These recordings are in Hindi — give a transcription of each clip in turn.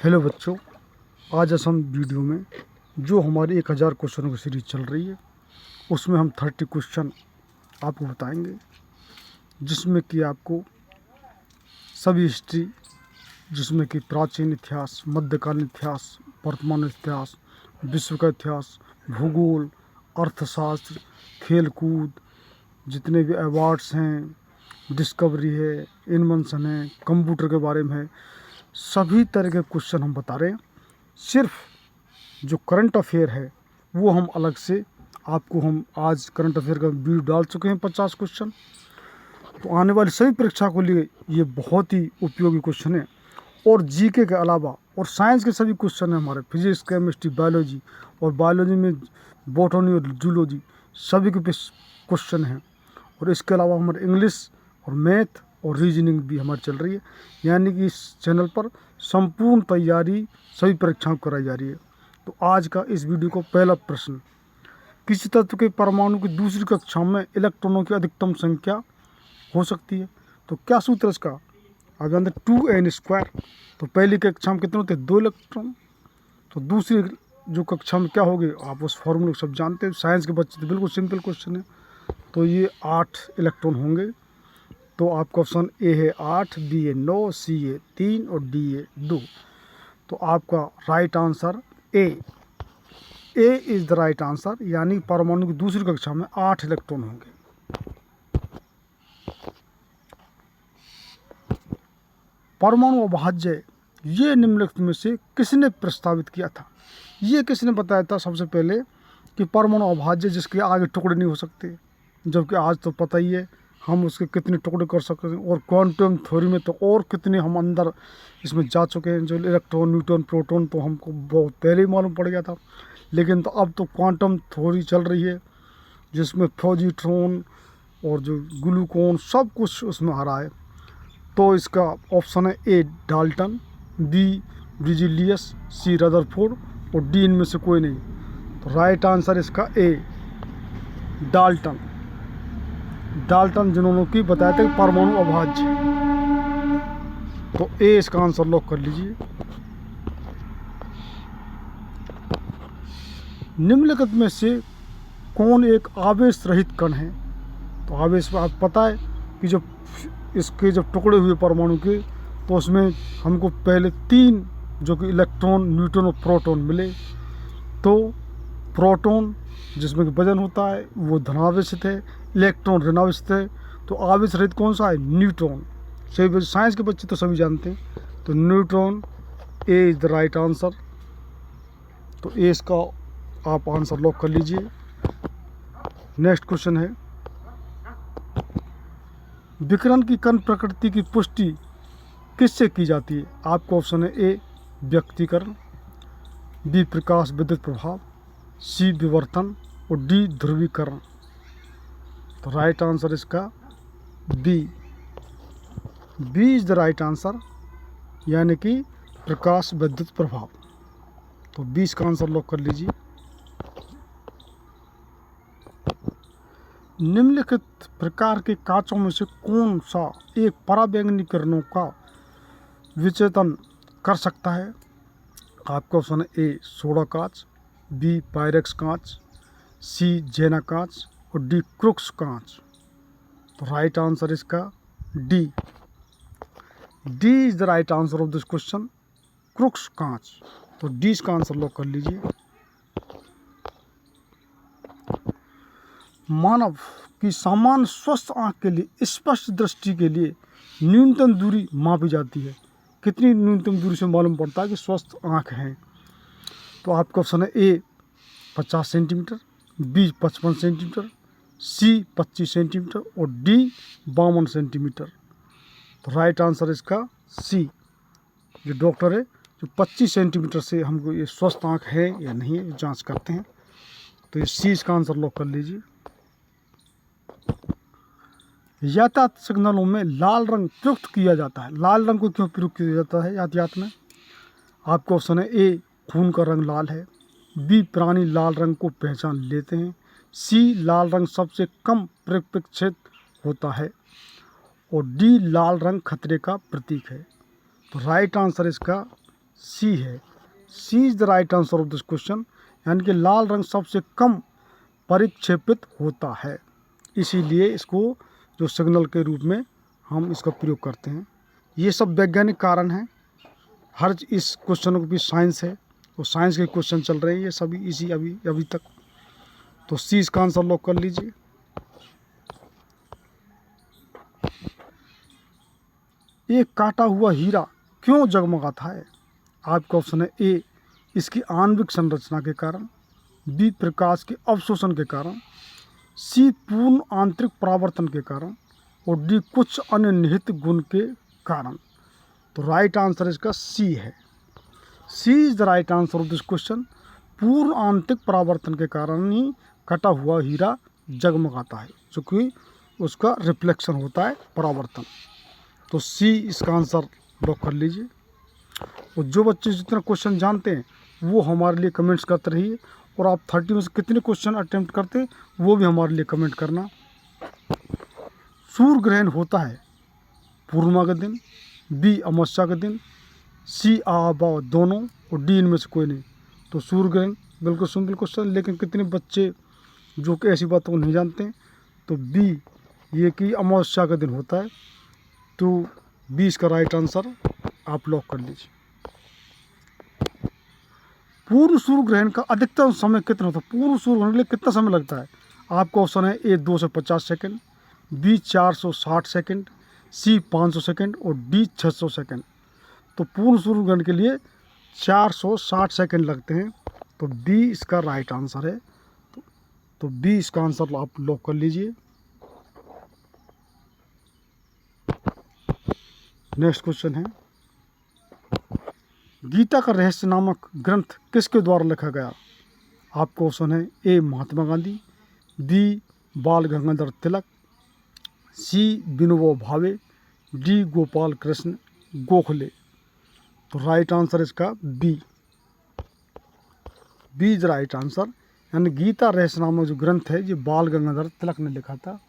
हेलो बच्चों, आज हम वीडियो में जो हमारी 1000 क्वेश्चनों की सीरीज चल रही है उसमें हम 30 क्वेश्चन आपको बताएंगे, जिसमें कि आपको सभी हिस्ट्री, जिसमें कि प्राचीन इतिहास, मध्यकालीन इतिहास, वर्तमान इतिहास, विश्व का इतिहास, भूगोल, अर्थशास्त्र, खेलकूद, जितने भी अवार्ड्स हैं, डिस्कवरी है, इन्वेंशन है, कंप्यूटर के बारे में है, सभी तरह के क्वेश्चन हम बता रहे हैं। सिर्फ जो करंट अफेयर है वो हम अलग से आपको, हम आज करंट अफेयर का वीडियो डाल चुके हैं 50 क्वेश्चन। तो आने वाली सभी परीक्षा को लिए ये बहुत ही उपयोगी क्वेश्चन है। और जीके के अलावा और साइंस के सभी क्वेश्चन हैं हमारे, फिजिक्स, केमिस्ट्री, बायोलॉजी, और बायोलॉजी में बॉटनी और जूलॉजी, सभी के क्वेश्चन हैं। और इसके अलावा हमारे इंग्लिश और मैथ और रीजनिंग भी हमारी चल रही है। यानी कि इस चैनल पर संपूर्ण तैयारी सभी परीक्षाओं को कराई जा रही है। तो आज का इस वीडियो को पहला प्रश्न, किसी तत्व के परमाणु की दूसरी कक्षा में इलेक्ट्रॉनों की अधिकतम संख्या हो सकती है? तो क्या सूत्र है इसका? आगे अंदर 2n²। तो पहली कक्षा में कितने होते हैं? 2 इलेक्ट्रॉन। तो दूसरी जो कक्षा में क्या होगी, आप उस फॉर्मूले को सब जानते हैं। साइंस के बच्चे तो बिल्कुल सिंपल क्वेश्चन है। तो ये 8 इलेक्ट्रॉन होंगे। तो आपका ऑप्शन ए है 8, बी है 9, सी है 3 और डी है 2। तो आपका right answer A is the right answer. यानी परमाणु की दूसरी कक्षा में 8 इलेक्ट्रॉन होंगे। परमाणु अभाज्य ये निम्नलिखित में से किसने प्रस्तावित किया था? ये किसने बताया था सबसे पहले कि परमाणु अभाज्य जिसके आगे टुकड़े नहीं हो सकते, जबकि आज तो पता ही है हम उसके कितने टुकड़े कर सकते हैं। और क्वांटम थ्योरी में तो और कितने हम अंदर इसमें जा चुके हैं। जो इलेक्ट्रॉन, न्यूट्रॉन, प्रोटॉन तो हमको बहुत पहले ही मालूम पड़ गया था, लेकिन तो अब तो क्वांटम थ्योरी चल रही है, जिसमें पॉजिट्रॉन और जो ग्लूकोन सब कुछ उसमें आ रहा है। तो इसका ऑप्शन है ए डाल्टन, बी ब्रिजिलियस, सी रदरफोर्ड और डी इनमें से कोई नहीं। तो राइट आंसर इसका ए डाल्टन। डाल्टन जिन्होंने की बताया था कि परमाणु अभाज्य। तो ए इसका आंसर लॉक कर लीजिए। निम्नलिखित में से कौन एक आवेश रहित कण है? तो आवेश में आपको पता है कि जब इसके जब टुकड़े हुए परमाणु के, तो उसमें हमको पहले 3 जो कि इलेक्ट्रॉन, न्यूट्रॉन और प्रोटॉन मिले। तो प्रोटॉन जिसमें कि वजन होता है वो धनावेशित है, इलेक्ट्रॉन ऋणावेशित है। तो आवेश रहित कौन सा है? न्यूट्रॉन। सभी साइंस के बच्चे तो सभी जानते हैं। तो neutron, A is the right answer. तो ए इसका आप आंसर लॉक कर लीजिए। नेक्स्ट क्वेश्चन है, विकिरण की कण प्रकृति की पुष्टि किससे की जाती है? आपका ऑप्शन है ए व्यक्तीकरण, बी प्रकाश विद्युत प्रभाव, सी विवर्तन और डी ध्रुवीकरण। तो राइट आंसर इसका B is the right answer, यानी कि प्रकाश विद्युत प्रभाव। तो 20 का आंसर लॉक कर लीजिए। निम्नलिखित प्रकार के कांचों में से कौन सा एक पराबैंगनी किरणों का विचेतन कर सकता है? आपका ऑप्शन है ए सोडा कांच, बी पायरेक्स कांच, सी जेना कांच और डी क्रुक्स कांच। तो राइट आंसर इसका D is the right answer of this question, Crookes कांच। तो डी इसका आंसर लॉक कर लीजिए। मानव की सामान्य स्वस्थ आंख के लिए स्पष्ट दृष्टि के लिए न्यूनतम दूरी मापी जाती है। कितनी न्यूनतम दूरी से मालूम पड़ता है कि स्वस्थ आंख है? तो आपका ऑप्शन है ए 50 सेंटीमीटर, बी 55 सेंटीमीटर, सी 25 सेंटीमीटर और डी 52 सेंटीमीटर। तो राइट आंसर इसका सी। जो डॉक्टर है जो 25 सेंटीमीटर से हमको ये स्वस्थ आंख है या नहीं है जांच करते हैं। तो ये सी इसका आंसर लॉक कर लीजिए। यातायात सिग्नलों में लाल रंग प्रयुक्त किया जाता है। लाल रंग को क्यों प्रयुक्त किया जाता है यातायात में? आपका ऑप्शन है ए खून का रंग लाल है, बी प्राणी लाल रंग को पहचान लेते हैं, सी लाल रंग सबसे कम परिप्रेक्षित होता है और डी लाल रंग खतरे का प्रतीक है। तो राइट आंसर इसका सी है। C is the right answer of this question, यानी कि लाल रंग सबसे कम परिक्षेपित होता है, इसीलिए इसको जो सिग्नल के रूप में हम इसका प्रयोग करते हैं। ये सब वैज्ञानिक कारण हैं। हर इस क्वेश्चन को भी साइंस है, वो साइंस के क्वेश्चन चल रहे हैं ये सभी इसी अभी तक। तो सी इसका आंसर लॉक कर लीजिए। एक काटा हुआ हीरा क्यों जगमगाता है? आपका ऑप्शन है ए इसकी आणविक संरचना के कारण, बी प्रकाश के अवशोषण के कारण, सी पूर्ण आंतरिक परावर्तन के कारण, और डी कुछ अन्य निहित गुण के कारण। तो राइट आंसर इसका सी है। C is the right answer of this question. पूर्ण आंतरिक परावर्तन के कारण ही कटा हुआ हीरा जगमगाता है, क्योंकि उसका रिफ्लेक्शन होता है, परावर्तन। तो सी इसका आंसर लॉक कर लीजिए। और जो बच्चे जितना क्वेश्चन जानते हैं वो हमारे लिए कमेंट्स करते रहिए, और आप 30 में से कितने क्वेश्चन अटेम्प्ट करते हैं वो भी हमारे लिए कमेंट करना। सूर्य ग्रहण होता है पूर्णिमा के दिन, बी अमावस्या के दिन, सी आबा दोनों, और डी इनमें से कोई नहीं। तो सूर्य ग्रहण बिल्कुल सिंपल क्वेश्चन, लेकिन कितने बच्चे जो कि ऐसी बातों को नहीं जानते हैं। तो बी ये कि अमावस्या का दिन होता है, तो बी इसका राइट आंसर आप लॉक कर लीजिए। पूर्ण सूर्य ग्रहण का अधिकतम समय कितना होता है? पूर्ण सूर्य ग्रहण के लिए कितना समय लगता है? आपका ऑप्शन है ए 250 सेकंड, बी 460 सेकंड, सी 500 सेकंड, और डी 600 सेकंड। तो पूर्ण सूर्य ग्रहण के लिए 460 सेकंड लगते हैं, तो बी इसका राइट आंसर है। तो बी इसका आंसर आप लॉक कर लीजिए। नेक्स्ट क्वेश्चन है, गीता का रहस्य नामक ग्रंथ किसके द्वारा लिखा गया? आपको ऑप्शन है ए महात्मा गांधी, बी बाल गंगाधर तिलक, सी विनोबा भावे, डी गोपाल कृष्ण गोखले। तो राइट आंसर इसका बी इज राइट आंसर, यानी गीता रहस्य नामक जो ग्रंथ है ये बाल गंगाधर तिलक ने लिखा था।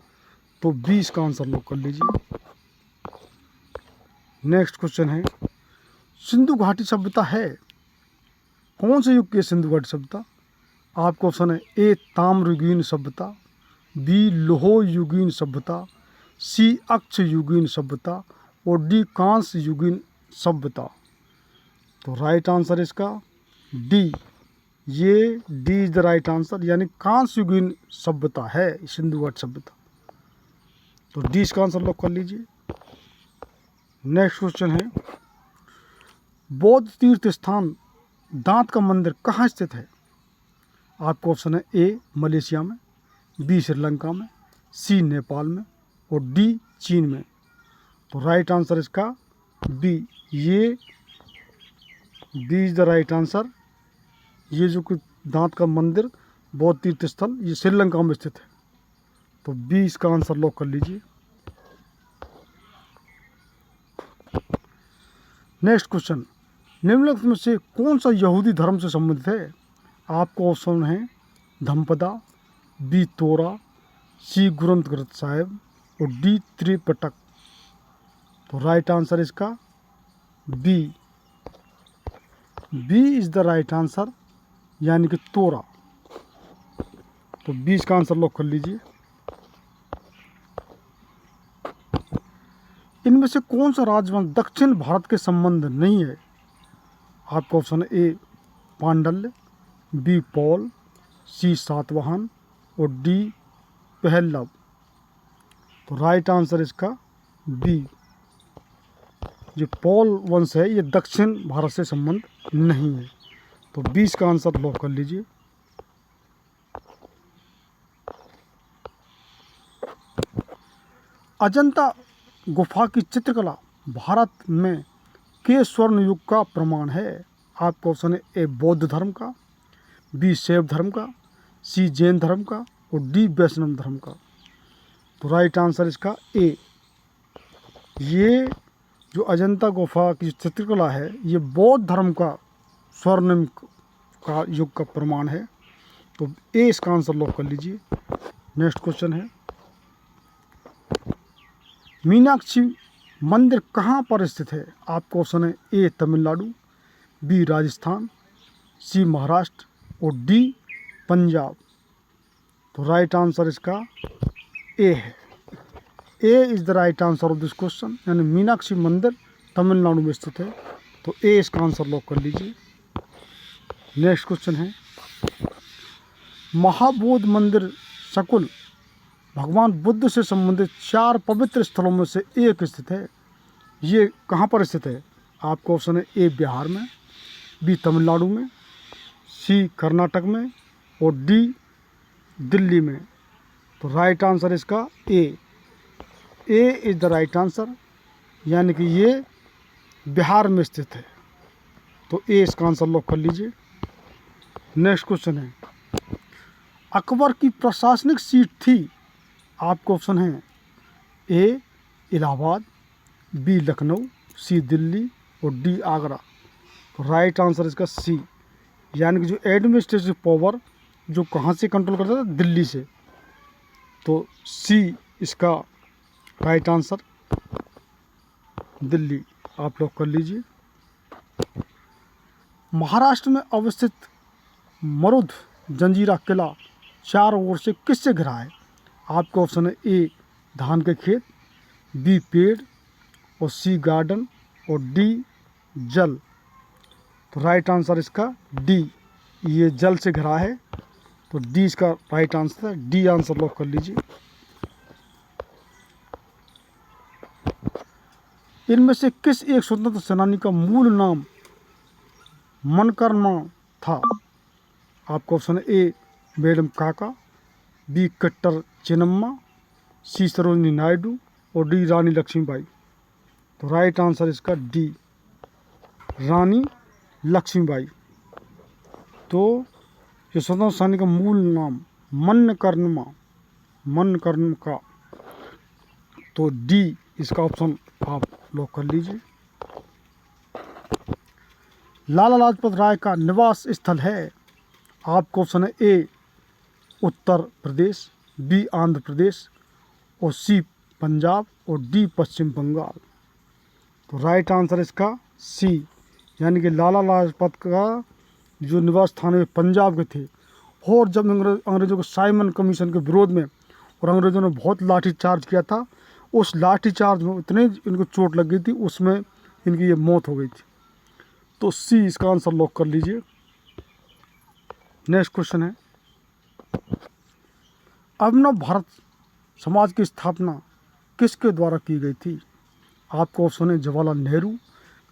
तो बी इसका आंसर लॉक कर लीजिए। नेक्स्ट क्वेश्चन है, सिंधु घाटी सभ्यता है कौन से युग की सिंधु घाटी सभ्यता? आपको ऑप्शन है ए ताम्रयुगीन सभ्यता, बी लोह युगीन सभ्यता, सी अक्ष युगीन सभ्यता, और डी कांस्य युगीन सभ्यता। तो राइट आंसर इसका डी, ये D is the right answer, यानी कांस्य युगीन सभ्यता है सिंधु घाटी सभ्यता। तो डी इसका आंसर लॉक कर लीजिए। नेक्स्ट क्वेश्चन है, बौद्ध तीर्थ स्थान दांत का मंदिर कहाँ स्थित है? आपको ऑप्शन है ए मलेशिया में, बी श्रीलंका में, सी नेपाल में, और डी चीन में। तो राइट आंसर इसका बी, ये B is the right answer. ये जो कि दांत का मंदिर बौद्ध तीर्थ स्थल ये श्रीलंका में स्थित है। तो बी इसका आंसर लॉक कर लीजिए। नेक्स्ट क्वेश्चन, निम्नलिखित में से कौन सा यहूदी धर्म से संबंधित है? आपको ऑप्शन है धम्पदा, बी तोरा, सी ग्रंथ साहिब, और डी त्रिपिटक। तो राइट आंसर इसका B is the right answer, यानी कि तोरा। तो बी इसका आंसर लॉक कर लीजिए। इनमें से कौन सा राजवंश दक्षिण भारत के संबंध नहीं है? आपका ऑप्शन है ए पांडल्य, बी पौल, सी सातवाहन, और डी पहलव। तो राइट आंसर इसका बी, जो पौल वंश है ये दक्षिण भारत से संबंध नहीं है। तो बी इसका आंसर लॉक कर लीजिए। अजंता गुफा की चित्रकला भारत में के स्वर्ण युग का प्रमाण है? आपका ऑप्शन है ए बौद्ध धर्म का, बी शैव धर्म का, सी जैन धर्म का, और डी वैष्णव धर्म का। तो राइट आंसर इसका ए, ये जो अजंता गुफा की चित्रकला है ये बौद्ध धर्म का स्वर्ण का युग का प्रमाण है। तो ए इसका आंसर लॉक कर लीजिए। नेक्स्ट क्वेश्चन है, मीनाक्षी मंदिर कहाँ पर स्थित है? आपका ऑप्शन है ए तमिलनाडु, बी राजस्थान, सी महाराष्ट्र और डी पंजाब। तो राइट आंसर इसका ए है। A is the right answer of this question, यानी मीनाक्षी मंदिर तमिलनाडु में स्थित है। तो ए इसका आंसर लॉक कर लीजिए। नेक्स्ट क्वेश्चन है, महाबोध मंदिर सकुल भगवान बुद्ध से संबंधित 4 पवित्र स्थलों में से एक स्थित है। ये कहाँ पर स्थित है? आपका ऑप्शन है ए बिहार में, बी तमिलनाडु में, सी कर्नाटक में और डी दिल्ली में। तो राइट आंसर इसका A is the right answer, यानी कि ये बिहार में स्थित है। तो ए इसका आंसर लॉक कर लीजिए। नेक्स्ट क्वेश्चन है, अकबर की प्रशासनिक सीट थी। आपको ऑप्शन है ए इलाहाबाद, बी लखनऊ, सी दिल्ली और डी आगरा। तो राइट आंसर इसका सी, यानी कि जो एडमिनिस्ट्रेटिव पावर जो कहाँ से कंट्रोल करता था? दिल्ली से। तो सी इसका राइट आंसर, दिल्ली आप लोग कर लीजिए। महाराष्ट्र में अवस्थित मरुध जंजीरा किला चारों ओर से किससे घिरा है? आपका ऑप्शन है ए धान के खेत, बी पेड़ और सी गार्डन और डी जल। तो राइट आंसर इसका डी, ये जल से घिरा है। तो डी इसका राइट आंसर है। डी आंसर लॉक कर लीजिए। इनमें से किस एक स्वतंत्र सेनानी का मूल नाम मनकर्मा था? आपका ऑप्शन है ए मैडम काका, बी कट्टर चिन्नम्मा, सी सरोजिनी नायडू और डी रानी लक्ष्मीबाई। तो राइट आंसर इसका डी रानी लक्ष्मीबाई। तो ये स्वतंत्र सेनानी का मूल नाम मनकर्मा का। तो डी इसका ऑप्शन आप लॉक कर लीजिए। लाला लाजपत राय का निवास स्थल है। आपका ऑप्शन है ए उत्तर प्रदेश, बी आंध्र प्रदेश और सी पंजाब और डी पश्चिम बंगाल। तो राइट आंसर इसका सी, यानी कि लाला लाजपत का जो निवास स्थान है पंजाब के थे। और जब अंग्रेज़ों को साइमन कमीशन के विरोध में और अंग्रेज़ों ने बहुत लाठी चार्ज किया था, उस लाठी चार्ज में इतने इनको चोट लग गई थी, उसमें इनकी ये मौत हो गई थी। तो सी इसका आंसर लॉक कर लीजिए। नेक्स्ट क्वेश्चन है, अभिनव भारत समाज की स्थापना किसके द्वारा की गई थी? आपको ऑप्शन है जवाहरलाल नेहरू,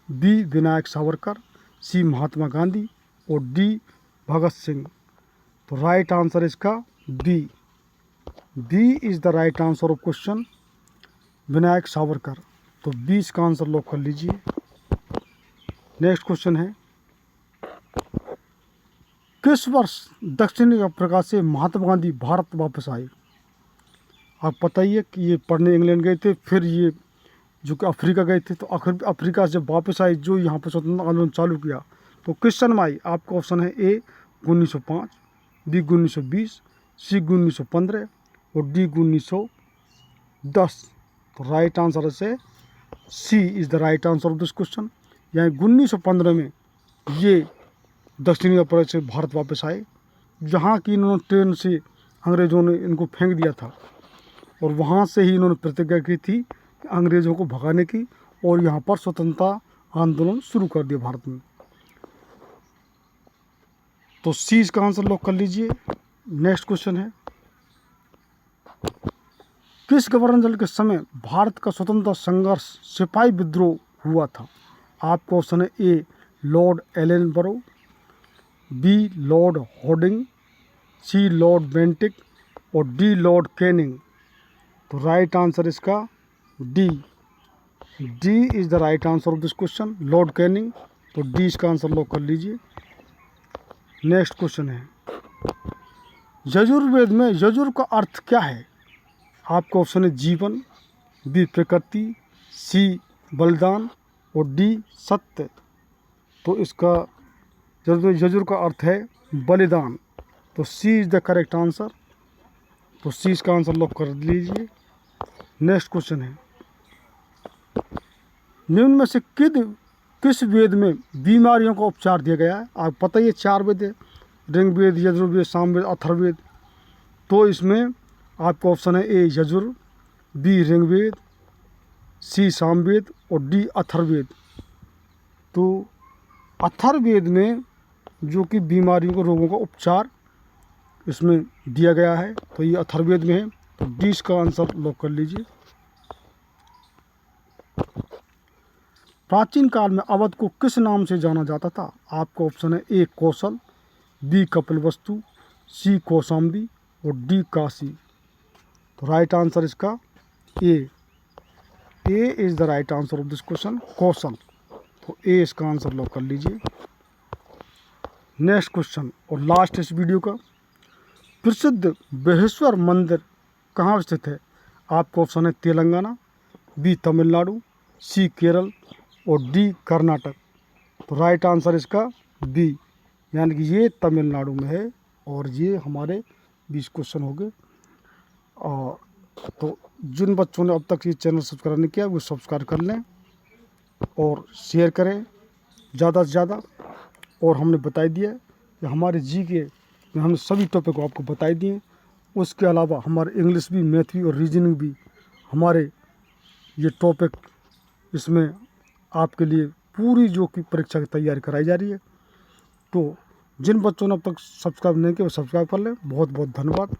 बी विनायक सावरकर, सी महात्मा गांधी और डी भगत सिंह। तो राइट आंसर इसका B is the right answer of question, Vinayak Savarkar. तो 20 का आंसर लॉक कर लीजिए। नेक्स्ट क्वेश्चन है, किस वर्ष दक्षिण अफ्रीका से महात्मा गांधी भारत वापस आए? आप पता ही है कि ये पढ़ने इंग्लैंड गए थे, फिर ये जो कि अफ्रीका गए थे। तो आखिर अफ्रीका से जब वापस आए, जो यहाँ पर स्वतंत्रता आंदोलन चालू किया, तो किस सन में आई? आपका ऑप्शन है ए 1905, बी 1920, सी 1915 और डी 1910। तो राइट आंसर है C is the right answer of this question, यानी 1915 में ये दक्षिणी अफ्रीका से भारत वापस आए, जहाँ की इन्होंने ट्रेन से अंग्रेज़ों ने इनको फेंक दिया था। और वहाँ से ही इन्होंने प्रतिज्ञा की थी कि अंग्रेज़ों को भगाने की, और यहाँ पर स्वतंत्रता आंदोलन शुरू कर दिया भारत में। तो सी इसका आंसर लॉक कर लीजिए। नेक्स्ट क्वेश्चन है, किस गवर्नर जनरल के समय भारत का स्वतंत्रता संघर्ष सिपाही विद्रोह हुआ था? आपका ऑप्शन है A Lord Ellenborough, B Lord Hardinge, C Lord Bentinck और डी लॉर्ड कैनिंग। तो राइट आंसर इसका D is the right answer of this question, Lord Canning. तो डी इसका आंसर लॉक कर लीजिए। नेक्स्ट क्वेश्चन है, यजुर्वेद में यजुर का अर्थ क्या है? आपका ऑप्शन है जीवन, बी प्रकृति, सी बलिदान और डी सत्य। तो इसका यजुर का अर्थ है बलिदान। तो सी इज़ द करेक्ट आंसर। तो सी इसका आंसर लॉक कर लीजिए। नेक्स्ट क्वेश्चन है, निम्न में से किस वेद में बीमारियों का उपचार दिया गया है? आपको पता ही है 4 वेद है, ऋग्वेद, यजुर्वेद, सामवेद, अथर्ववेद। तो इसमें आपका ऑप्शन है ए यजुर, बी ऋग्वेद, सी सामवेद और डी अथर्ववेद। तो अथर्ववेद में जो कि बीमारियों को, रोगों का उपचार इसमें दिया गया है, तो ये अथर्ववेद में है। तो डी इसका आंसर लॉक कर लीजिए। प्राचीन काल में अवध को किस नाम से जाना जाता था? आपका ऑप्शन है A Kaushal, B Kapilvastu, C Kaushambi और डी काशी। तो राइट आंसर इसका A is the right answer of this question, Kaushal. तो ए इसका आंसर लॉक कर लीजिए। नेक्स्ट क्वेश्चन और लास्ट इस वीडियो का, प्रसिद्ध बेहेश्वर मंदिर कहाँ स्थित है? आपका ऑप्शन है तेलंगाना, बी तमिलनाडु, सी केरल और डी कर्नाटक। तो राइट आंसर इसका बी, यानी कि ये तमिलनाडु में है। और ये हमारे 20 क्वेश्चन हो गए। तो जिन बच्चों ने अब तक ये चैनल सब्सक्राइब नहीं किया वो सब्सक्राइब कर लें और शेयर करें ज़्यादा से ज़्यादा। और हमने बताई दिया कि हमारे जीके में हमने सभी टॉपिक को आपको बताई दिए। उसके अलावा हमारे इंग्लिश भी, मैथ भी और रीजनिंग भी हमारे ये टॉपिक इसमें आपके लिए पूरी जो कि परीक्षा की तैयारी कराई जा रही है। तो जिन बच्चों ने अब तक सब्सक्राइब नहीं किया वो सब्सक्राइब कर लें। बहुत बहुत धन्यवाद।